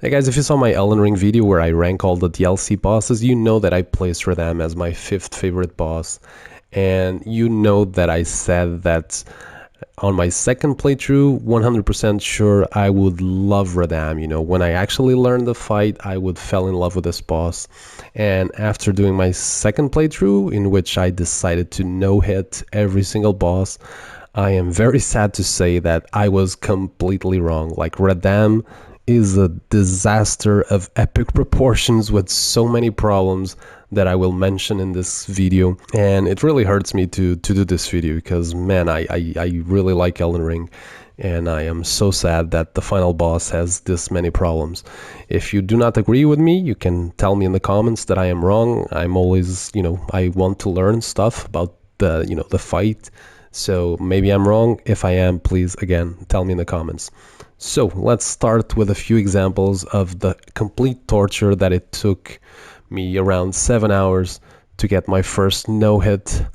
Hey guys, if you saw my Elden Ring video where I rank all the DLC bosses, you know that I placed Radahn as my 5th favorite boss. And you know that I said that on my second playthrough, 100% sure I would love Radahn. You know, when I actually learned the fight, I would fall in love with this boss. And after doing my second playthrough, in which I decided to no-hit every single boss, I am very sad to say that I was completely wrong. Like, Radahn is a disaster of epic proportions with so many problems that I will mention in this video. And it really hurts me to do this video because, man, I really like Elden Ring. And I am so sad that the final boss has this many problems. If you do not agree with me, you can tell me in the comments that I am wrong. I'm always, I want to learn stuff about the fight. So maybe I'm wrong. If I am, please, again, tell me in the comments. So let's start with a few examples of the complete torture that it took me around 7 hours to get my first no-hit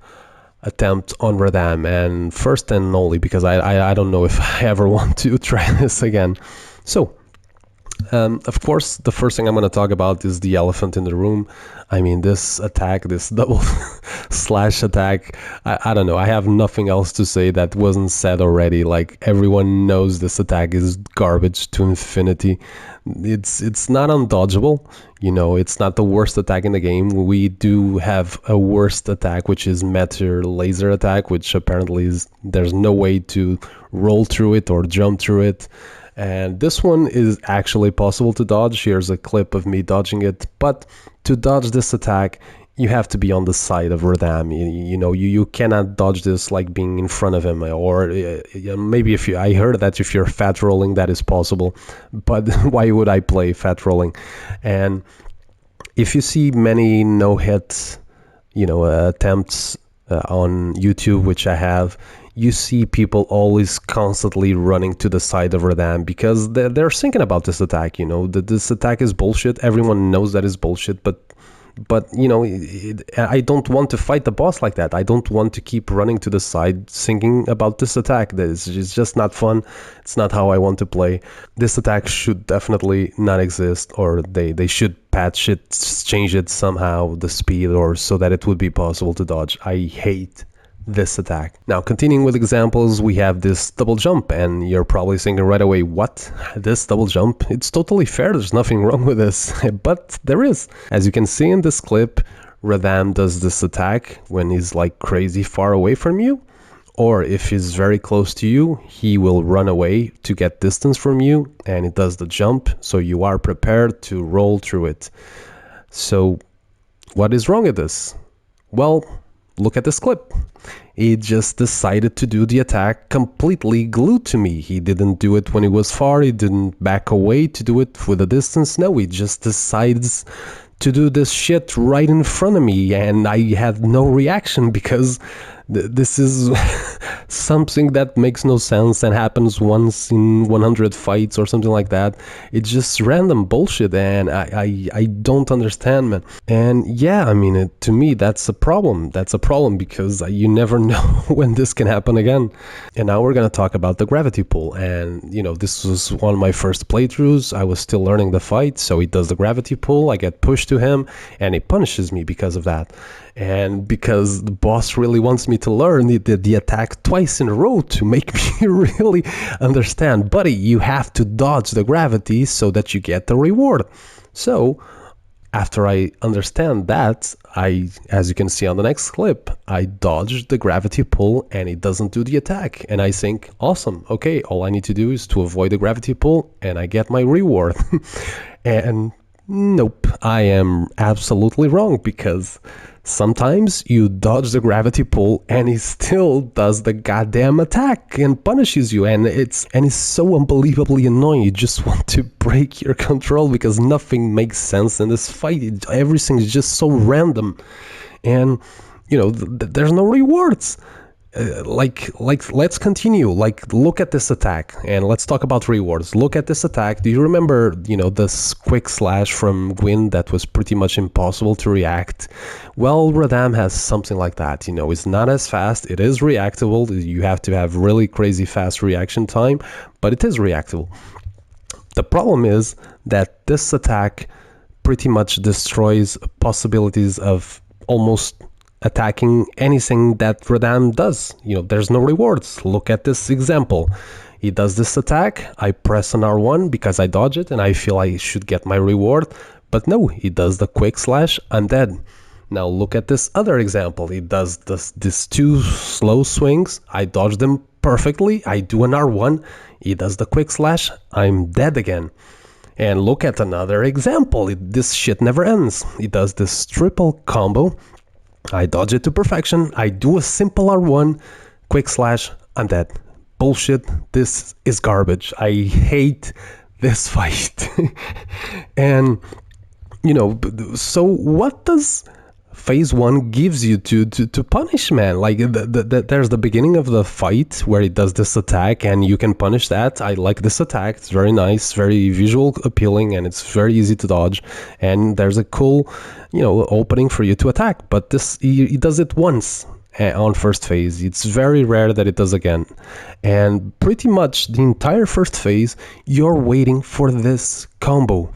attempt on Radahn, and first and only because I don't know if I ever want to try this again. So of course, the first thing I'm going to talk about is the elephant in the room. I mean, this attack, this double slash attack, I don't know. I have nothing else to say that wasn't said already. Like, everyone knows this attack is garbage to infinity. It's not undodgeable. It's not the worst attack in the game. We do have a worst attack, which is Meteor Laser attack, which apparently there's no way to roll through it or jump through it. And this one is actually possible to dodge. Here's a clip of me dodging it. But to dodge this attack, you have to be on the side of Radahn. You cannot dodge this like being in front of him. Or maybe I heard that if you're fat rolling, that is possible. But why would I play fat rolling? And if you see many no-hit, attempts on YouTube, which I have, you see people always constantly running to the side of Radahn because they're thinking about this attack. That this attack is bullshit. Everyone knows that is bullshit, but I don't want to fight the boss like that. I don't want to keep running to the side thinking about this attack. It's just not fun. It's not how I want to play. This attack should definitely not exist, or they should patch it, change it somehow, the speed, or so that it would be possible to dodge. I hate this attack. Now, continuing with examples, we have this double jump, and you're probably thinking right away, what? This double jump? It's totally fair, there's nothing wrong with this. But there is. As you can see in this clip, Radahn does this attack when he's like crazy far away from you, or if he's very close to you, he will run away to get distance from you, and it does the jump, so you are prepared to roll through it. So what is wrong with this? Well, look at this clip. He just decided to do the attack completely glued to me. He didn't do it when he was far. He didn't back away to do it with a distance. No, he just decides to do this shit right in front of me, and I had no reaction because this is something that makes no sense and happens once in 100 fights or something like that. It's just random bullshit, and I don't understand, man. And yeah, I mean, to me, that's a problem. That's a problem because you never know when this can happen again. And now we're going to talk about the gravity pull. And, this was one of my first playthroughs. I was still learning the fight, so he does the gravity pull. I get pushed to him, and he punishes me because of that. And because the boss really wants me to learn the attack twice in a row to make me really understand. Buddy, you have to dodge the gravity so that you get the reward. So after I understand that, as you can see on the next clip, I dodge the gravity pull and it doesn't do the attack. And I think, awesome, okay, all I need to do is to avoid the gravity pull and I get my reward. And nope, I am absolutely wrong because sometimes you dodge the gravity pull and he still does the goddamn attack and punishes you, and it's so unbelievably annoying. You just want to break your control because nothing makes sense in this fight. Everything is just so random, and there's no rewards. Let's continue. Look at this attack and let's talk about rewards. Look at this attack. Do you remember, this quick slash from Gwyn that was pretty much impossible to react? Well, Radahn has something like that. It's not as fast. It is reactable. You have to have really crazy fast reaction time, but it is reactable. The problem is that this attack pretty much destroys possibilities of almost attacking anything that Radahn does. There's no rewards. Look at this example. He does this attack, I press an R1 because I dodge it and I feel I should get my reward, but no, he does the quick slash, I'm dead. Now look at this other example. He does these two slow swings, I dodge them perfectly, I do an R1, he does the quick slash, I'm dead again. And look at another example. This shit never ends. He does this triple combo, I dodge it to perfection, I do a simple R1, quick slash, I'm dead. Bullshit, this is garbage. I hate this fight. And, so what does phase 1 gives you to punish, man? Like, there's the beginning of the fight where he does this attack and you can punish that. I like this attack. It's very nice, very visual appealing, and it's very easy to dodge. And there's a cool, opening for you to attack. But he does it once on first phase. It's very rare that it does again. And pretty much the entire first phase, you're waiting for this combo.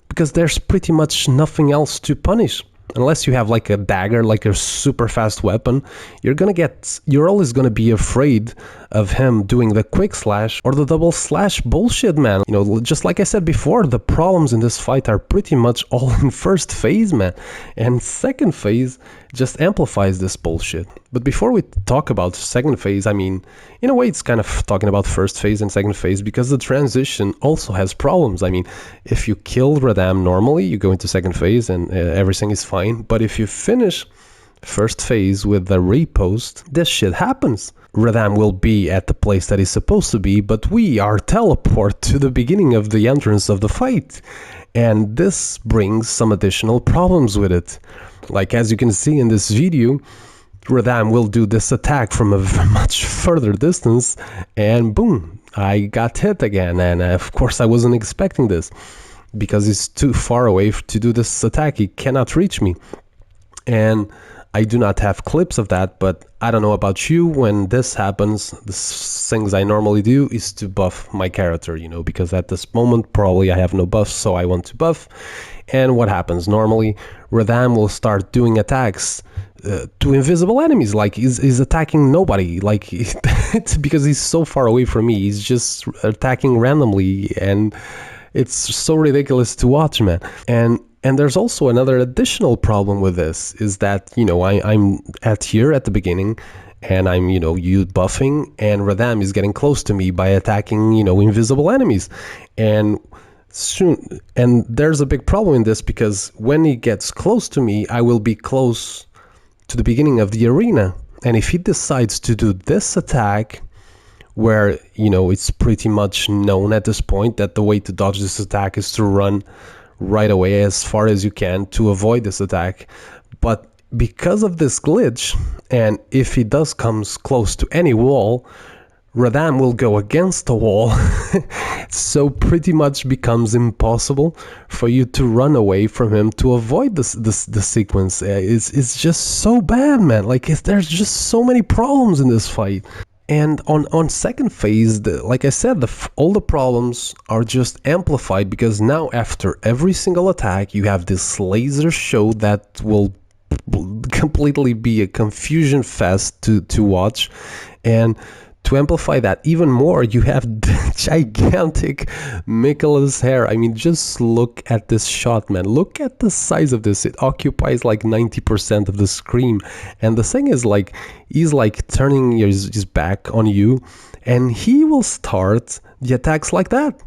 Because there's pretty much nothing else to punish. Unless you have like a dagger, like a super fast weapon, you're always gonna be afraid of him doing the quick slash or the double slash bullshit, man. Just like I said before, the problems in this fight are pretty much all in first phase, man. And second phase just amplifies this bullshit. But before we talk about second phase, I mean, in a way it's kind of talking about first phase and second phase because the transition also has problems. I mean, if you kill Radahn normally, you go into second phase and everything is fine. But if you finish first phase with the repost, this shit happens. Radahn will be at the place that he's supposed to be, but we are teleported to the beginning of the entrance of the fight. And this brings some additional problems with it. Like, as you can see in this video, Radahn will do this attack from a much further distance, and boom, I got hit again. And of course I wasn't expecting this, because he's too far away to do this attack. He cannot reach me. And I do not have clips of that, but I don't know about you. When this happens, the things I normally do is to buff my character, because at this moment probably I have no buffs, so I want to buff. And what happens? Normally, Radahn will start doing attacks to invisible enemies, like he's attacking nobody, like it's because he's so far away from me. He's just attacking randomly, and it's so ridiculous to watch, man. And there's also another additional problem with this, is that, I'm here at the beginning, and I'm, you buffing, and Radahn is getting close to me by attacking, invisible enemies. And there's a big problem in this, because when he gets close to me, I will be close to the beginning of the arena. And if he decides to do this attack, where, it's pretty much known at this point that the way to dodge this attack is to run right away as far as you can to avoid this attack. But because of this glitch, and if he does comes close to any wall, Radahn will go against the wall. So pretty much becomes impossible for you to run away from him to avoid the sequence. It's just so bad, man. Like, there's just so many problems in this fight. And on second phase, like I said, all the problems are just amplified, because now after every single attack, you have this laser show that will completely be a confusion fest to watch. And to amplify that even more, you have the gigantic Michaela's hair. I mean, just look at this shot, man. Look at the size of this. It occupies like 90% of the screen. And the thing is, like, he's like turning his back on you, and he will start the attacks like that.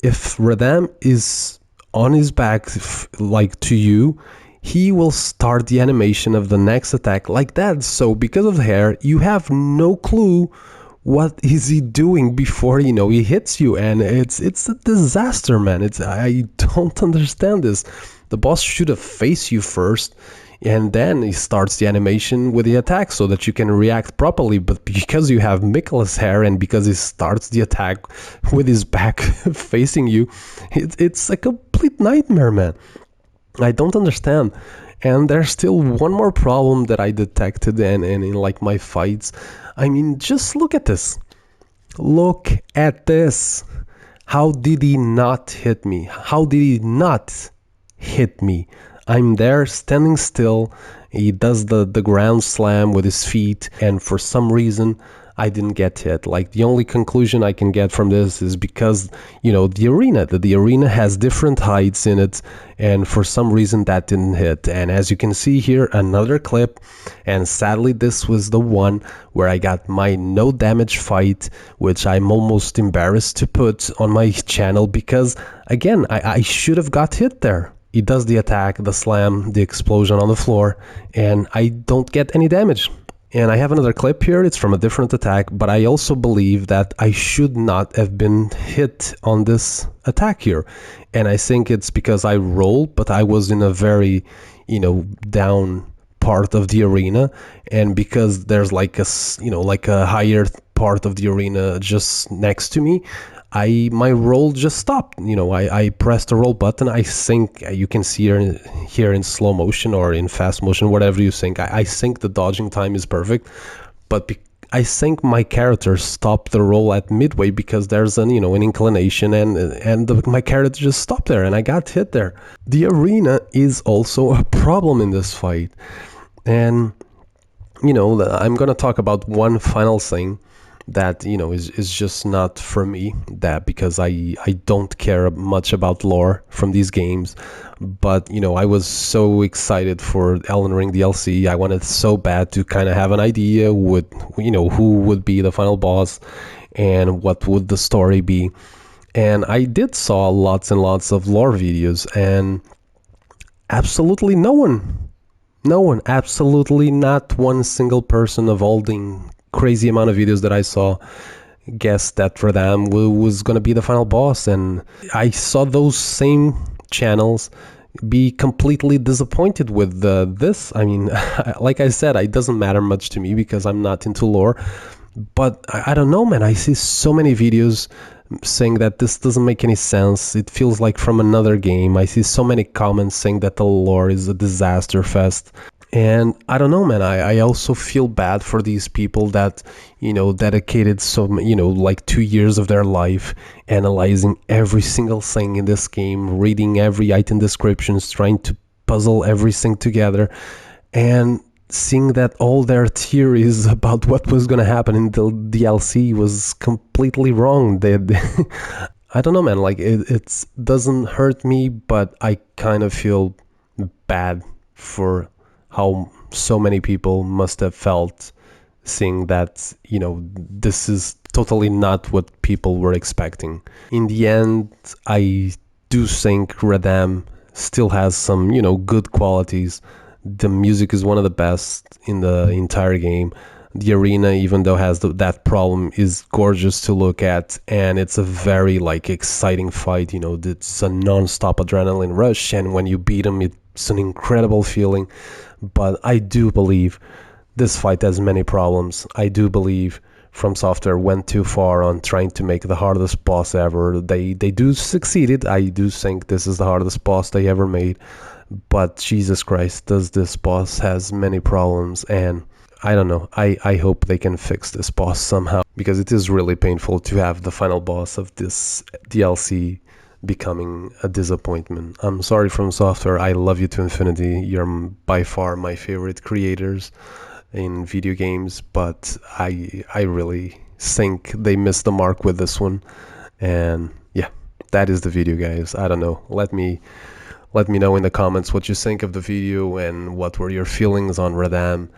If Radahn is on his back, like to you, he will start the animation of the next attack like that. So because of the hair, you have no clue what is he doing before, he hits you. And it's a disaster, man. I don't understand this. The boss should have faced you first, and then he starts the animation with the attack so that you can react properly. But because you have Michaela's hair, and because he starts the attack with his back facing you, it's a complete nightmare, man. I don't understand. And there's still one more problem that I detected and in like my fights. I mean, just look at this. Look at this. How did he not hit me? How did he not hit me? I'm there standing still. He does the ground slam with his feet, and for some reason, I didn't get hit. Like, the only conclusion I can get from this is because, the arena has different heights in it, and for some reason that didn't hit. And as you can see here, another clip, and sadly this was the one where I got my no damage fight, which I'm almost embarrassed to put on my channel because, again, I should have got hit there. He does the attack, the slam, the explosion on the floor, and I don't get any damage. And I have another clip here, it's from a different attack, but I also believe that I should not have been hit on this attack here. And I think it's because I rolled, but I was in a very, down part of the arena, and because there's like a higher part of the arena just next to me, my roll just stopped. I pressed the roll button. I think you can see here in slow motion or in fast motion, whatever you think. I think the dodging time is perfect, but I think my character stopped the roll at midway because there's an inclination, and my character just stopped there, and I got hit there. The arena is also a problem in this fight, and I'm gonna talk about one final thing that is just not for me, that because I don't care much about lore from these games, but I was so excited for Elden Ring DLC. I wanted so bad to kind of have an idea who would be the final boss and what would the story be, and I did saw lots and lots of lore videos, and absolutely no one, absolutely not one single person of all the crazy amount of videos that I saw guessed that Radahn was going to be the final boss. And I saw those same channels be completely disappointed with this. I mean, like I said, it doesn't matter much to me because I'm not into lore, but I don't know, man. I see so many videos saying that this doesn't make any sense. It feels like from another game. I see so many comments saying that the lore is a disaster fest. And I don't know, man, I also feel bad for these people that, dedicated like 2 years of their life analyzing every single thing in this game, reading every item descriptions, trying to puzzle everything together, and seeing that all their theories about what was going to happen in the DLC was completely wrong. I don't know, man, like it doesn't hurt me, but I kind of feel bad for how so many people must have felt seeing that, this is totally not what people were expecting. In the end, I do think Radahn still has some, good qualities. The music is one of the best in the entire game. The arena, even though has that problem, is gorgeous to look at, and it's a very exciting fight. It's a non-stop adrenaline rush, and when you beat him, it's an incredible feeling. But I do believe this fight has many problems. I do believe From Software went too far on trying to make the hardest boss ever. They do succeeded. I do think this is the hardest boss they ever made. But Jesus Christ, does this boss has many problems, and I don't know. I hope they can fix this boss somehow, because it is really painful to have the final boss of this DLC becoming a disappointment. I'm sorry, From Software. I love you to infinity. You're by far my favorite creators in video games, but I really think they missed the mark with this one. And yeah, that is the video, guys. I don't know. Let me know in the comments what you think of the video and what were your feelings on Radahn.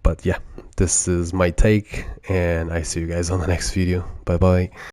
But yeah, this is my take, and I see you guys on the next video. Bye bye.